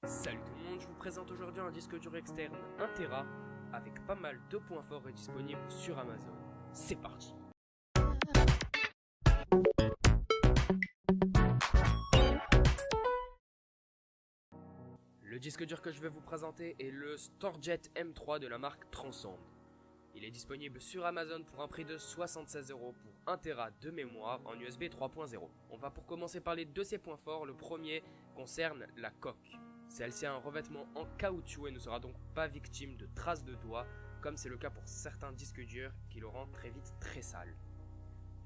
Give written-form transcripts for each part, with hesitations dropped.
Salut tout le monde, je vous présente aujourd'hui un disque dur externe 1 Tera avec pas mal de points forts et disponible sur Amazon. C'est parti! Le disque dur que je vais vous présenter est le StoreJet M3 de la marque Transcend. Il est disponible sur Amazon pour un prix de 76 € pour 1 Tera de mémoire en USB 3.0. On va pour commencer parler de ses points forts. Le premier concerne la coque. Celle-ci a un revêtement en caoutchouc et ne sera donc pas victime de traces de doigts, comme c'est le cas pour certains disques durs qui le rendent très vite très sale.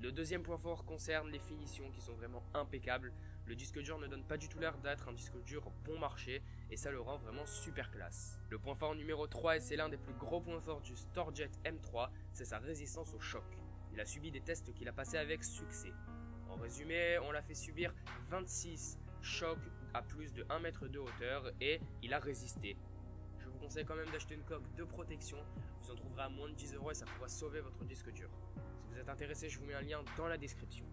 Le deuxième point fort concerne les finitions qui sont vraiment impeccables. Le disque dur ne donne pas du tout l'air d'être un disque dur bon marché et ça le rend vraiment super classe. Le point fort numéro 3, et c'est l'un des plus gros points forts du StoreJet M3, c'est sa résistance au choc. Il a subi des tests qu'il a passés avec succès. En résumé, on l'a fait subir 26 chocs à plus de 1 mètre de hauteur et il a résisté. Je vous conseille quand même d'acheter une coque de protection, vous en trouverez à moins de 10 € et ça pourra sauver votre disque dur. Si vous êtes intéressé, je vous mets un lien dans la description.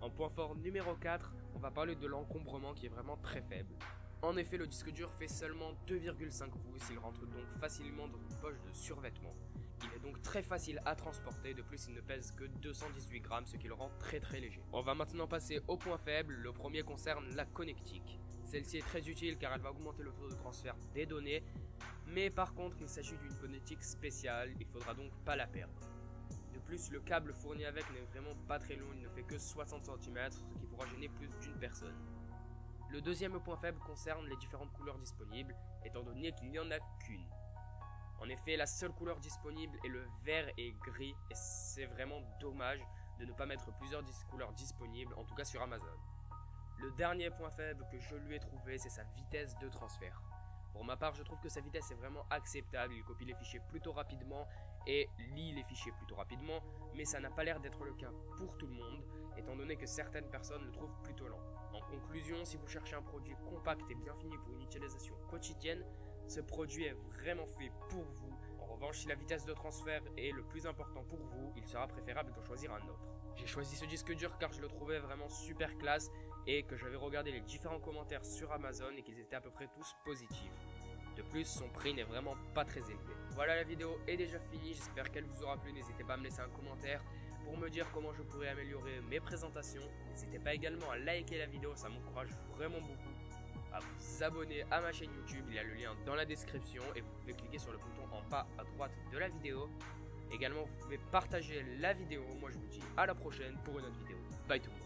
En point fort numéro 4, on va parler de l'encombrement qui est vraiment très faible. En effet, le disque dur fait seulement 2,5 pouces, il rentre donc facilement dans une poche de survêtement. Il est donc très facile à transporter, de plus il ne pèse que 218 grammes, ce qui le rend très léger. On va maintenant passer au point faible. Le premier concerne la connectique. Celle-ci est très utile car elle va augmenter le taux de transfert des données, mais par contre il s'agit d'une connectique spéciale, il faudra donc pas la perdre. De plus, le câble fourni avec n'est vraiment pas très long, il ne fait que 60 cm, ce qui pourra gêner plus d'une personne. Le deuxième point faible concerne les différentes couleurs disponibles, étant donné qu'il n'y en a qu'une. En effet, la seule couleur disponible est le vert et gris, et c'est vraiment dommage de ne pas mettre plusieurs couleurs disponibles, en tout cas sur Amazon. Le dernier point faible que je lui ai trouvé, c'est sa vitesse de transfert. Pour ma part, je trouve que sa vitesse est vraiment acceptable, il copie les fichiers plutôt rapidement et lit les fichiers plutôt rapidement, mais ça n'a pas l'air d'être le cas pour tout le monde, étant donné que certaines personnes le trouvent plutôt lent. En conclusion, si vous cherchez un produit compact et bien fini pour une utilisation quotidienne, ce produit est vraiment fait pour vous. En revanche, si la vitesse de transfert est le plus important pour vous, il sera préférable d'en choisir un autre. J'ai choisi ce disque dur car je le trouvais vraiment super classe et que j'avais regardé les différents commentaires sur Amazon et qu'ils étaient à peu près tous positifs. De plus, son prix n'est vraiment pas très élevé. Voilà, la vidéo est déjà finie, j'espère qu'elle vous aura plu. N'hésitez pas à me laisser un commentaire pour me dire comment je pourrais améliorer mes présentations. N'hésitez pas également à liker la vidéo, ça m'encourage vraiment beaucoup. À vous abonner à ma chaîne YouTube, il y a le lien dans la description et vous pouvez cliquer sur le bouton en bas à droite de la vidéo. Également, vous pouvez partager la vidéo. Moi, je vous dis à la prochaine pour une autre vidéo. Bye tout le monde.